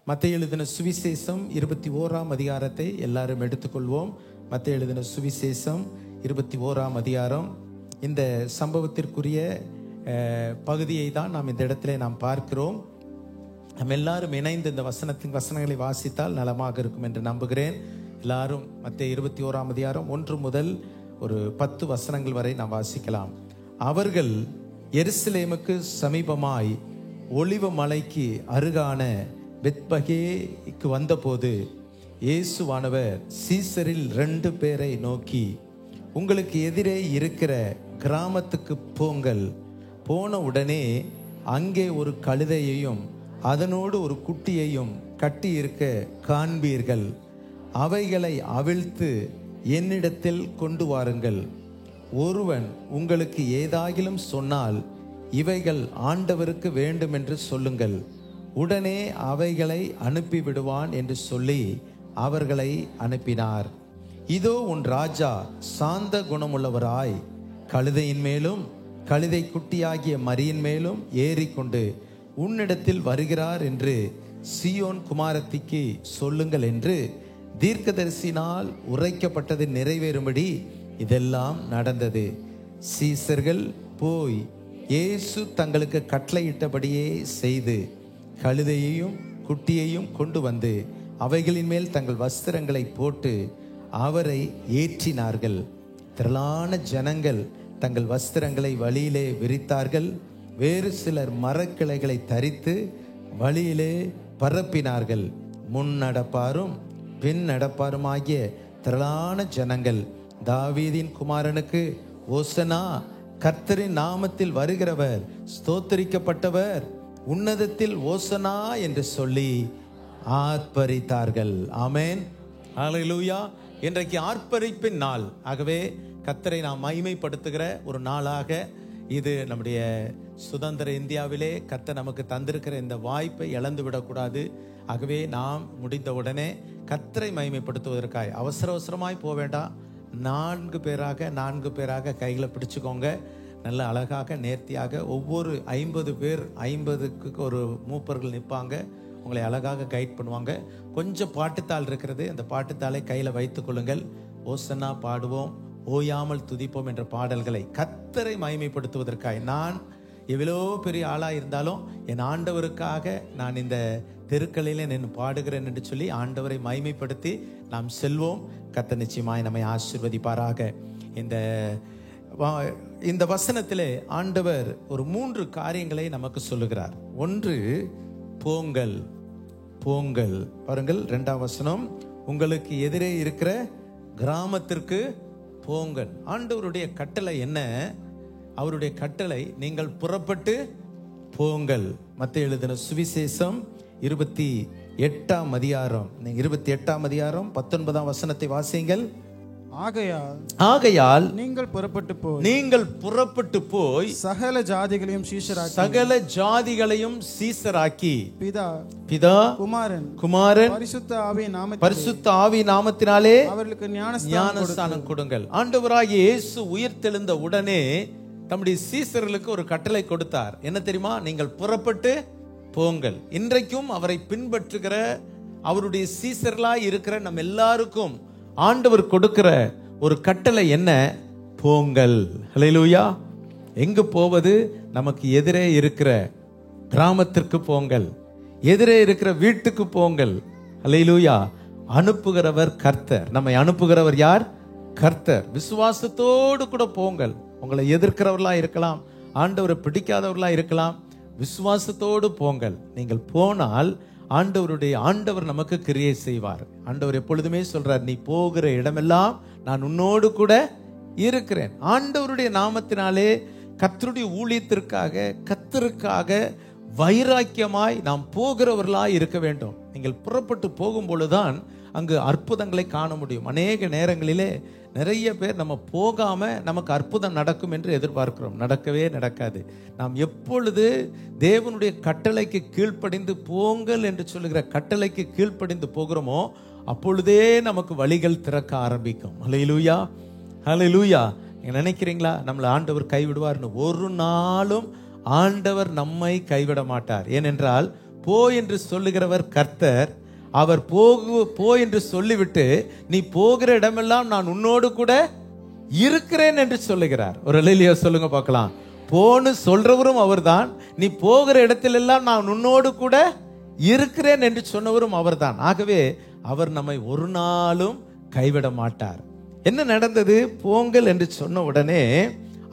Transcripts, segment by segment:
மத்தேயு எழுதின சுவிசேஷம் 21ஆம் அதிகாரத்தை எல்லாரும் எடுத்துக்கொள்வோம். மத்தேயு எழுதின சுவிசேஷம் 21ஆம் அதிகாரம். இந்த சம்பவத்திற்குரிய பகுதியை தான் நாம் இந்த இடத்துல நாம் பார்க்கிறோம். நம்ம எல்லாரும் இணைந்து இந்த வசனங்களை வாசித்தால் நலமாக இருக்கும் என்று நம்புகிறேன். எல்லாரும் மத்தேயு 21ஆம் அதிகாரம் 1 முதல் ஒரு 10 வசனங்கள் வரை நாம் வாசிக்கலாம். அவர்கள் எருசலேமுக்கு சமீபமாய் ஒலிவ மலைக்கு அருகான பெத்பகேக்கு வந்தபோது இயேசுவானவர் சீசரில் 2 பேரை நோக்கி, உங்களுக்கு எதிரே இருக்கிற கிராமத்துக்கு போங்கள். போன உடனே அங்கே ஒரு கழுதையையும் அதனோடு ஒரு குட்டியையும் கட்டி இருக்க காண்பீர்கள். அவைகளை அவிழ்த்து என்னிடத்தில் கொண்டு வாருங்கள். ஒருவன் உங்களுக்கு ஏதாகிலும் சொன்னால் இவைகள் ஆண்டவருக்கு வேண்டும் என்று சொல்லுங்கள், உடனே அவைகளை அனுப்பிவிடுவான் என்று சொல்லி அவர்களை அனுப்பினார். இதோ உன் ராஜா சாந்த குணமுள்ளவராய் கழுதையின் மேலும் கழுதை குட்டியாகிய மரியின் மேலும் ஏறிக்கொண்டு உன்னிடத்தில் வருகிறார் என்று சீயோன் குமாரத்திக்கு சொல்லுங்கள் என்று தீர்க்கதரிசினால் உரைக்கப்பட்டது நிறைவேறும்படி இதெல்லாம் நடந்தது. சீசர்கள் போய் இயேசு தங்களுக்கு கட்டளையிட்டபடியே செய்து கழுதையையும் குட்டியையும் கொண்டு வந்து அவைகளின் மேல் தங்கள் வஸ்திரங்களை போட்டு அவரை ஏற்றினார்கள். திரளான ஜனங்கள் தங்கள் வஸ்திரங்களை வழியிலே விரித்தார்கள். வேறு சிலர் மரக்கிளைகளை தரித்து வழியிலே பரப்பினார்கள். முன் நடப்பாரும் பின் நடப்பாருமாகிய திரளான ஜனங்கள், தாவீதின் குமாரனுக்கு ஓசனா, கர்த்தரின் நாமத்தில் வருகிறவர் ஸ்தோத்தரிக்கப்பட்டவர், உன்னதத்தில் ஓசனா என்று சொல்லி ஆர்ப்பரித்தார்கள். ஆமென், ஹல்லேலூயா. இன்றைக்கு ஆர்ப்பரிப்பின் நாள். ஆகவே கர்த்தரை நாம் மகிமைப்படுத்துகிற ஒரு நாளாக இது நம்முடைய சுதந்திர இந்தியாவிலே கர்த்தர் நமக்கு தந்திருக்கிற இந்த வாய்ப்பை இழந்து விடக்கூடாது. ஆகவே நாம் முடிந்த உடனே கர்த்தரை மகிமைப்படுத்துவதற்காக அவசரமாய் போக வேண்டாம். 4 பேராக கைகளை பிடிச்சுக்கோங்க. நல்ல அழகாக நேர்த்தியாக ஒவ்வொரு 50 பேர் 50க்கு ஒரு மூப்பர்கள் நிற்பாங்க. உங்களை அழகாக கைட் பண்ணுவாங்க. கொஞ்சம் பாட்டுத்தாள் இருக்கிறது, அந்த பாட்டுத்தாளை கையில் வைத்துக் கொள்ளுங்கள். ஓசன்னா பாடுவோம், ஓயாமல் துதிப்போம் என்ற பாடல்களை கர்த்தரை மகிமைப்படுத்துவதற்காக. நான் எவ்வளோ பெரிய ஆளாக இருந்தாலும் என் ஆண்டவருக்காக நான் இந்த தெருக்களிலே நின்று பாடுகிறேன் என்று சொல்லி ஆண்டவரை மகிமைப்படுத்தி நாம் செல்வோம். கர்த்தர் நிச்சயமாய் நம்மை ஆசீர்வதிப்பாராக. இந்த வசனத்திலே ஆண்டவர் ஒரு 3 காரியங்களை நமக்கு சொல்லுகிறார். ஒன்று, போங்கள். போங்கள் பாருங்கள். 2ஆம் வசனம், உங்களுக்கு எதிரே இருக்கிற கிராமத்திற்கு போங்கள். ஆண்டவருடைய கட்டளை என்ன? அவருடைய கட்டளை நீங்கள் புறப்பட்டு போங்கள். மத்தேயு எழுதின சுவிசேஷம் 28ஆம் அதிகாரம் 19ஆம் வசனத்தை வாசியுங்கள். ஆகையால் நீங்கள் புறப்பட்டு போய் சகல ஜாதிகளையும் சீஷராக்கி பிதா குமாரன் பரிசுத்த ஆவி நாமத்தினாலே அவர்களுக்கு ஞானஸ்நானம் கொடுங்கள். ஆண்டவராகிய இயேசு உயிர்த்தெழுந்த உடனே தம்முடைய சீஷர்களுக்கு ஒரு கட்டளை கொடுத்தார். என்ன தெரியுமா? நீங்கள் புறப்பட்டு போங்கள். இன்றைக்கும் அவரை பின்பற்றுகிற அவருடைய சீஷர்களாய் இருக்கிற நம்ம எல்லாருக்கும் ஆண்டவர் கொடுக்கிற ஒரு கட்டளை என்ன? போங்கள். ஹல்லேலூயா. எங்கு போவது? நமக்கு எதிரே இருக்கிற கிராமத்திற்கு போங்கள், எதிரே இருக்கிற வீட்டுக்கு போங்கள். ஹல்லேலூயா. அனுப்புகிறவர் கர்த்தர். நம்மை அனுப்புகிறவர் யார்? கர்த்தர். விசுவாசத்தோடு கூட போங்கள். உங்களை எதிர்க்கிறவர்களா இருக்கலாம், ஆண்டவரை பிடிக்காதவர்களா இருக்கலாம். விசுவாசத்தோடு போங்கள். நீங்கள் போனால் ஆண்டவர் நமக்கு கிரியை செய்வார். ஆண்டவர் எப்பொழுதுமே சொல்றார், நீ போகிற இடமெல்லாம் நான் உன்னோடு கூட இருக்கிறேன். ஆண்டவருடைய நாமத்தினாலே கர்த்தருடைய ஊழியத்திற்காக கர்த்தருக்காக வைராக்கியமாய் நாம் போகிறவர்களாய் இருக்க வேண்டும். நீங்கள் புறப்பட்டு போகும் பொழுதுதான் அங்கு அற்புதங்களை காண முடியும். அநேக நேரங்களிலே நிறைய பேர் நம்ம போகாம நமக்கு அற்புதம் நடக்கும் என்று எதிர்பார்க்கிறோம். நடக்கவே நடக்காது. நாம் எப்பொழுது தேவனுடைய கட்டளைக்கு கீழ்ப்படிந்து போங்கள் என்று சொல்லுகிற கட்டளைக்கு கீழ்ப்படிந்து போகிறோமோ அப்பொழுதே நமக்கு வழிகள் திறக்க ஆரம்பிக்கும். ஹல்லேலூயா, ஹல்லேலூயா. நீங்க நினைக்கிறீங்களா நம்மளை ஆண்டவர் கைவிடுவார்னு? ஒரு நாளும் ஆண்டவர் நம்மை கைவிட மாட்டார். ஏனென்றால் போ என்று சொல்லுகிறவர் கர்த்தர். அவர் போ என்று சொல்லிவிட்டு நீ போகிற இடமெல்லாம் நான் உன்னோடு கூட இருக்கிறேன் என்று சொல்லுகிறார். ஒரு அல்லேலூயா சொல்லுங்க பார்க்கலாம். போன்னு சொல்றவரும் அவர்தான், நீ போகிற இடத்திலெல்லாம் நான் உன்னோடு கூட இருக்கிறேன் என்று சொன்னவரும் அவர்தான். ஆகவே அவர் நம்மை ஒரு நாளும் கைவிட மாட்டார். என்ன நடந்தது? போங்கள் என்று சொன்ன உடனே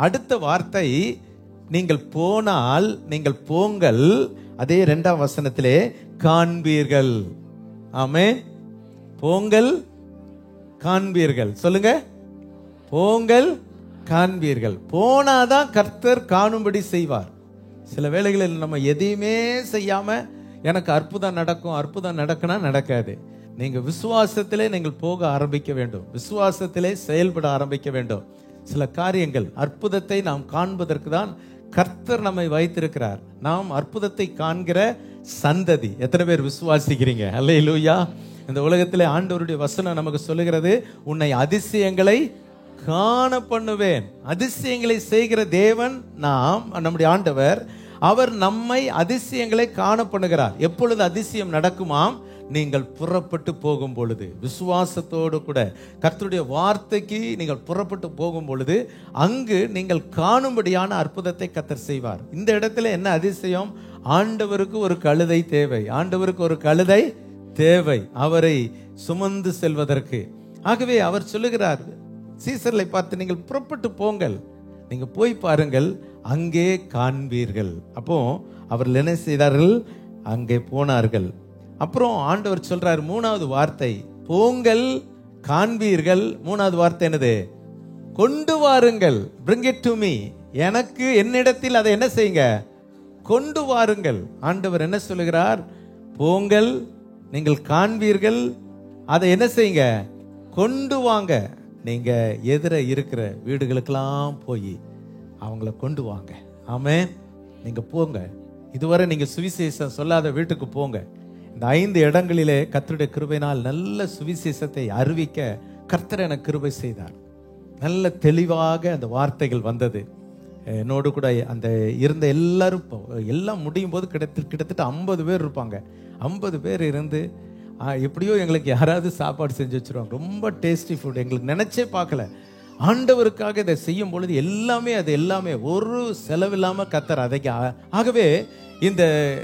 அடுத்த வார்த்தை, நீங்கள் போனால், நீங்கள் போங்கள், அதே 2ஆம் வசனத்திலே காண்பீர்கள். ஆமென். போங்கள் காண்பீர்கள். சொல்லுங்க, போங்கள் காண்பீர்கள். போனாதான் கர்த்தர் காணும்படி செய்வார். சில வேளைகளில் நம்ம எதையுமே செய்யாம எனக்கு அற்புதம் நடக்கும், அற்புதம் நடக்குனா நடக்காது. நீங்க விசுவாசத்திலே நீங்கள் போக ஆரம்பிக்க வேண்டும், விசுவாசத்திலே செயல்பட ஆரம்பிக்க வேண்டும். சில காரியங்கள், அற்புதத்தை நாம் காண்பதற்கு தான் கர்த்தர் நம்மை வைத்திருக்கிறார். நாம் அற்புதத்தை காண்கிற சந்ததி. எத்தனை பேர் விசுவாசிக்கிறீங்க? அல்லேலூயா. இந்த உலகத்திலே ஆண்டவருடைய வசனம் நமக்கு சொல்லுகிறது, உன்னை அதிசயங்களை காண பண்ணுவேன். அதிசயங்களை செய்கிற தேவன் நாம், நம்முடைய ஆண்டவர். அவர் நம்மை அதிசயங்களை காண பண்ணுகிறார். எப்பொழுது அதிசயம் நடக்குமாம்? நீங்கள் புறப்பட்டு போகும் பொழுது, விசுவாசத்தோடு கூட கர்த்தருடைய வார்த்தைக்கு நீங்கள் புறப்பட்டு போகும் பொழுது அங்கு நீங்கள் காணும்படியான அற்புதத்தை கர்த்தர் செய்வார். இந்த இடத்துல என்ன அதிசயம்? ஆண்டவருக்கு ஒரு கழுதை தேவை, ஆண்டவருக்கு ஒரு கழுதை தேவை அவரை சுமந்து செல்வதற்கு. ஆகவே அவர் சொல்லுகிறார், சீசர்களை பார்த்து நீங்கள் புறப்பட்டு போங்கள், நீங்க போய் பாருங்கள், அங்கே காண்பீர்கள். அப்போ அவர்கள் என்ன செய்தார்கள்? அங்கே போனார்கள். அப்புறம் ஆண்டவர் சொல்றார் 3வது வார்த்தை, போங்கள் காண்பீர்கள். 3வது வார்த்தை என்னது? கொண்டு வாருங்கள். bring it to me. எனக்கு, என்னிடத்தில் அதை என்ன செய்யுங்க? கொண்டு வாருங்கள். ஆண்டவர் என்ன சொல்லுகிறார்? போங்கள், நீங்கள் காண்பீர்கள், அதை என்ன செய்யுங்க? கொண்டு வாங்க. நீங்க எதிர இருக்கிற வீடுகளுக்கெல்லாம் போய் அவங்கள கொண்டு வாங்க. ஆமென். நீங்க போங்க, இதுவரை நீங்க சுவிசேஷம் சொல்லாத வீட்டுக்கு போங்க. இந்த 5 இடங்களிலே கர்த்தருடைய கிருபையினால் நல்ல சுவிசேஷத்தை அறிவிக்க கர்த்தர் எனக்கு கிருபை செய்தார். நல்ல தெளிவாக அந்த வார்த்தைகள் வந்தது. என்னோடு கூட அந்த இருந்த எல்லாரும், எல்லாம் முடியும் போது கிட்டத்தட்ட 50 பேர் இருப்பாங்க. 50 பேர் இருந்து எப்படியோ எங்களுக்கு யாராவது சாப்பாடு செஞ்சு வச்சிருவாங்க. ரொம்ப டேஸ்டி ஃபுட். எங்களுக்கு நினைச்சே பார்க்கல. ஆண்டவருக்காக இதை செய்யும் பொழுது எல்லாமே, அது எல்லாமே ஒரு செலவில்லாம கர்த்தர் அதைக்கு. ஆகவே இந்த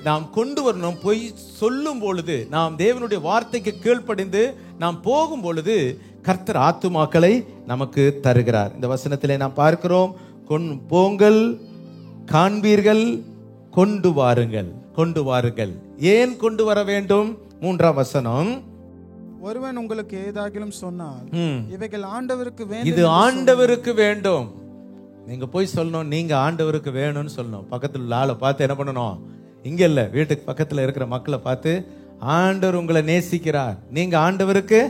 நாம் கொண்டு வரணும். போய் சொல்லும் பொழுது, நாம் தேவனுடைய வார்த்தைக்கு கீழ்ப்படிந்து நாம் போகும் பொழுது கர்த்தர் ஆத்துமாக்களை நமக்கு தருகிறார். இந்த வசனத்திலே நாம் பார்க்கிறோம், போங்கள் காண்பீர்கள், கொண்டு வாருங்கள். கொண்டு வாருங்கள். ஏன் கொண்டு வர வேண்டும்? 3ஆம் வசனம், ஒருவன் உங்களுக்கு ஏதாகிலும் சொன்னால் இவைகள் ஆண்டவருக்கு வேண்டும், இது ஆண்டவருக்கு வேண்டும். நீங்க போய் சொல்லணும், நீங்க ஆண்டவருக்கு வேணும்னு சொல்லணும். பக்கத்துல உள்ள ஆளை பார்த்து என்ன பண்ணணும்? இங்க இல்ல, வீட்டுக்கு பக்கத்துல இருக்கிற மக்களை பார்த்து, ஆண்டவர் உங்களை நேசிக்கிறார், நீங்க ஆண்டவருக்கு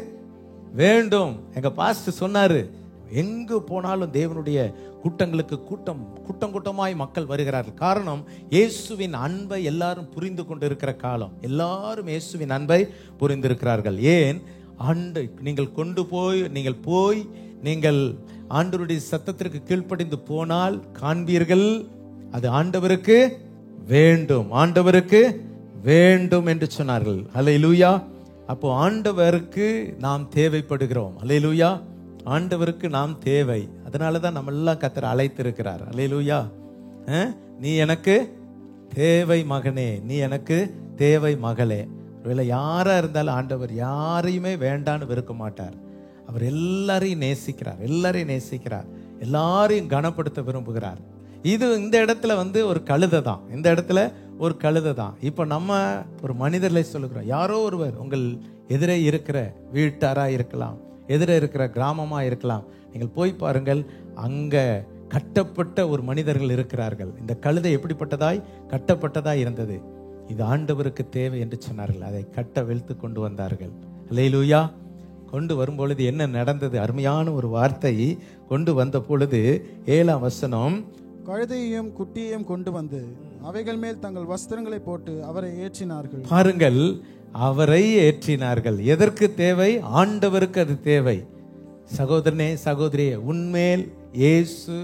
வேண்டும். எங்க பாஸ்டர் சொன்னாரு, எங்கு போனாலும் தேவனுடைய கூட்டங்களுக்கு கூட்டம் கூட்டமாய் மக்கள் வருகிறார்கள். காரணம், இயேசுவின் அன்பை எல்லாரும் புரிந்து கொண்டு இருக்கிற காலம். எல்லாரும் இயேசுவின் அன்பை புரிந்திருக்கிறார்கள். ஏன்? நீங்கள் கொண்டு போய், நீங்கள் ஆண்டவருடைய சத்தத்திற்கு கீழ்ப்படிந்து போனால் காண்பீர்கள், அது ஆண்டவருக்கு வேண்டும், ஆண்டவருக்கு வேண்டும் என்று சொன்னார்கள். அல்லேலூயா. அப்போ ஆண்டவருக்கு நாம் தேவைப்படுகிறோம். அல்லேலூயா. ஆண்டவருக்கு நாம் தேவை. அதனாலதான் நம்ம எல்லாம் கர்த்தர் அழைத்திருக்கிறார். அல்லேலூயா. நீ எனக்கு தேவை மகனே, நீ எனக்கு தேவை மகளே. ஒருவேளை யாரா இருந்தாலும் ஆண்டவர் யாரையுமே வேண்டான்னு வெறுக்க மாட்டார். அவர் எல்லாரையும் நேசிக்கிறார், எல்லாரையும் நேசிக்கிறார், எல்லாரையும் கனப்படுத்த விரும்புகிறார். இந்த இடத்துல ஒரு கழுதை தான். இந்த இடத்துல ஒரு கழுதை தான். இப்ப நம்ம ஒரு மனிதர்களை சொல்லுகிறோம். யாரோ ஒருவர் உங்கள் எதிரே இருக்கிற வீட்டாரா இருக்கலாம், எதிரே இருக்கிற கிராமமா இருக்கலாம். நீங்கள் போய் பாருங்கள், அங்க கட்டப்பட்ட ஒரு மனிதர்கள் இருக்கிறார்கள். இந்த கழுதை எப்படிப்பட்டதாய் கட்டப்பட்டதாய் இருந்தது. இது ஆண்டவருக்கு தேவை என்று சொன்னார்கள். அதை கட்ட வெளுத்து கொண்டு வந்தார்கள். அல்லேலூயா. கொண்டு வரும் பொழுது என்ன நடந்தது? அருமையான ஒரு வார்த்தை. கொண்டு வந்த பொழுது 7ஆம் வசனம், கழுதையையும் குட்டியையும் கொண்டு வந்து அவைகள் மேல் தங்கள் வஸ்திரங்களை போட்டு அவரை ஏற்றினார்கள். பாருங்கள், அவரை ஏற்றினார்கள். எதற்கு தேவை? ஆண்டவருக்கு அது தேவை. சகோதரனே, சகோதரியே, உன்மேல் இயேசு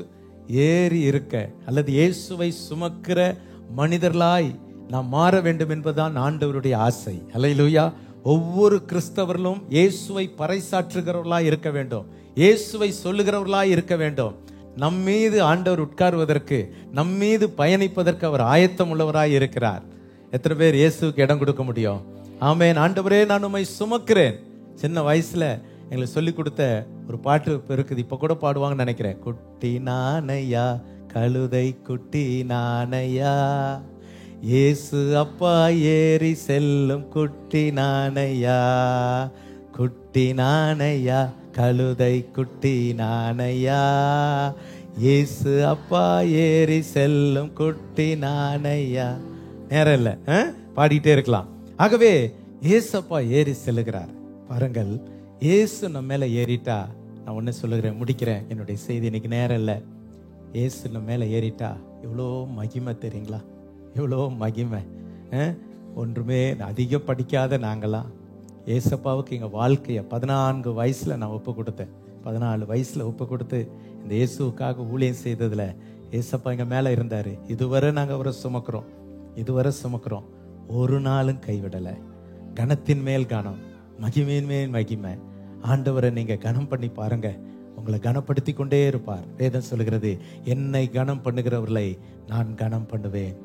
ஏறி இருக்க, அல்லது இயேசுவை சுமக்கிற மனிதர்களாய் நாம் மாற வேண்டும் என்பதுதான் ஆண்டவருடைய ஆசை. அல்லேலூயா. ஒவ்வொரு கிறிஸ்தவர்களும் இயேசுவை பறைசாற்றுகிறவர்களாய் இருக்க வேண்டும், இயேசுவை சொல்லுகிறவர்களாய் இருக்க வேண்டும். நம் மீது ஆண்டவர் உட்காருவதற்கு, நம் மீது பயணிப்பதற்கு அவர் ஆயத்தம் உள்ளவராய் இருக்கிறார். எத்தனை பேர் இயேசுக்கு இடம் கொடுக்க முடியும்? ஆமென். ஆண்டவரே, நான் உம்மை சுமக்கிறேன். சின்ன வயசுல எங்களுக்கு சொல்லி கொடுத்த ஒரு பாட்டு இருக்குது, இப்ப கூட பாடுவாங்கன்னு நினைக்கிறேன். குட்டி நானையா கழுதை குட்டி நானையா, இயேசு அப்பா ஏறி செல்லும் குட்டி நானையா, குட்டி நானையா கழுதை குட்டி நானையா, இயேசு அப்பா ஏறி செல்லும் குட்டி நானையா. நேரம் இல்லை, பாடிட்டே இருக்கலாம். ஆகவே இயேசப்பா ஏறி செல்லுகிறார். பாருங்கள், இயேசு நம்ம மேல ஏறிட்டா, நான் ஒன்னு சொல்லுகிறேன், முடிக்கிறேன் என்னுடைய செய்தி. இன்னைக்கு நேரம் இல்லை. இயேசு நம்ம மேல ஏறிட்டா எவ்வளோ மகிமை தெரியுங்களா? எவ்வளோ மகிமை. ஒன்றுமே அதிகம் படிக்காத நாங்களாம் ஏசப்பாவுக்கு எங்கள் வாழ்க்கையை 14 வயசுல நான் ஒப்பு கொடுத்தேன். 14 வயசுல ஒப்பு கொடுத்து இந்த இயேசுக்காக ஊழியம் செய்ததுல ஏசப்பா எங்க மேல இருந்தாரு. இதுவரை நாங்கள் அவரை சுமக்கிறோம், இதுவரை சுமக்கிறோம். ஒரு நாளும் கைவிடலை. கனத்தின் மேல் கனம், மகிமையின் மேல் மகிமை. ஆண்டவரை நீங்க கனம் பண்ணி பாருங்க, உங்களை கனப்படுத்தி கொண்டே இருப்பார். வேதம் சொல்லுகிறது, என்னை கனம் பண்ணுகிறவர்களை நான் கனம் பண்ணுவேன்.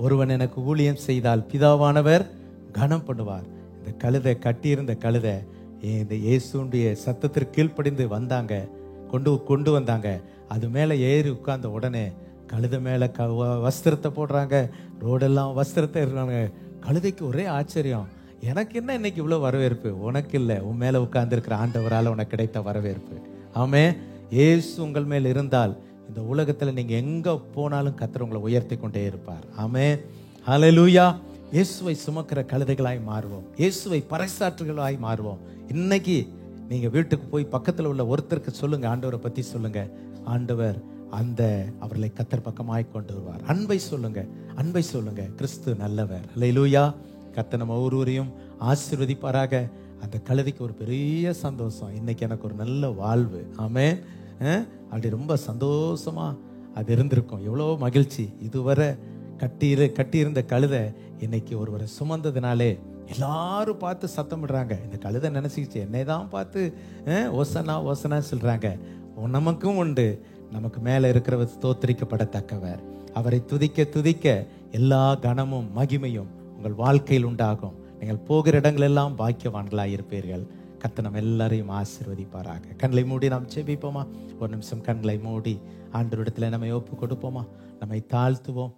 ஒருவன் எனக்கு ஊழியம் செய்தால் பிதாவானவர் கனம் பண்ணுவார். இந்த கழுதை, கட்டியிருந்த கழுதை இந்த இயேசுடைய சத்தத்திற்கு கீழ்ப்படிந்து வந்தாங்க, கொண்டு வந்தாங்க. அது மேல ஏறி உட்கார்ந்த உடனே கழுதை மேல வஸ்திரத்தை போடுறாங்க, ரோடெல்லாம் வஸ்திரத்தை இருக்காங்க. கழுதைக்கு ஒரே ஆச்சரியம், எனக்கு என்ன இன்னைக்கு இவ்வளவு வரவேற்பு? உனக்கு இல்லை, உன் மேல உட்கார்ந்து இருக்கிற ஆண்டவரால் உனக்கு கிடைத்த வரவேற்பு. ஆமென். இயேசு உங்கள் மேல் இருந்தால் இந்த உலகத்துல நீங்க எங்க போனாலும் கர்த்தர் உங்களை உயர்த்தி கொண்டே இருப்பார். ஆமென். ஹல்லேலூயா. இயேசுவை சுமக்கிற கழுதைகளாய் மாறுவோம், இயேசுவை பறைசாற்றுகளாய் மாறுவோம். இன்னைக்கு நீங்க வீட்டுக்கு போய் பக்கத்துல உள்ள ஒருத்தருக்கு சொல்லுங்க, ஆண்டவரை பத்தி சொல்லுங்க. ஆண்டவர் அவர்களை கர்த்தர் பக்கமாய் கொண்டு வருவார். அன்பை சொல்லுங்க, அன்பை சொல்லுங்க. கிறிஸ்து நல்லவர். ஹல்லேலூயா. கர்த்தர் நம்ம ஒவ்வொருவரையும் ஆசீர்வதிப்பாராக. அந்த கழுதைக்கு ஒரு பெரிய சந்தோஷம், இன்னைக்கு எனக்கு ஒரு நல்ல வாழ்வு. ஆமென். அப்படி ரொம்ப சந்தோஷமா அது இருந்திருக்கும். எவ்வளோ மகிழ்ச்சி. இதுவரை கட்டியிருந்த கழுதை இன்னைக்கு ஒருவரை சுமந்ததுனாலே எல்லாரும் பார்த்து சத்தமிடுறாங்க. இந்த கழுதை நினைச்சிச்சு என்னை தான் பார்த்து ஓசனா ஓசனா சொல்றாங்க. நமக்கும் உண்டு, நமக்கு மேல இருக்கிறவர் ஸ்தோத்திரிக்கப்படத்தக்கவர். அவரை துதிக்க துதிக்க எல்லா கனமும் மகிமையும் உங்கள் வாழ்க்கையில் உண்டாகும். நீங்கள் போகிற இடங்கள் எல்லாம் பாக்கியவான்களாய் இருப்பீர்கள். கர்த்தர் நம்ம எல்லாரையும் ஆசீர்வதிப்பாராக. கண்களை மூடி நாம் ஜெபிப்போமா? ஒரு நிமிஷம் கண்களை மூடி ஆண்டவரிடத்துல நம்மை ஒப்பு கொடுப்போமா? நம்மை தாழ்த்துவோம்.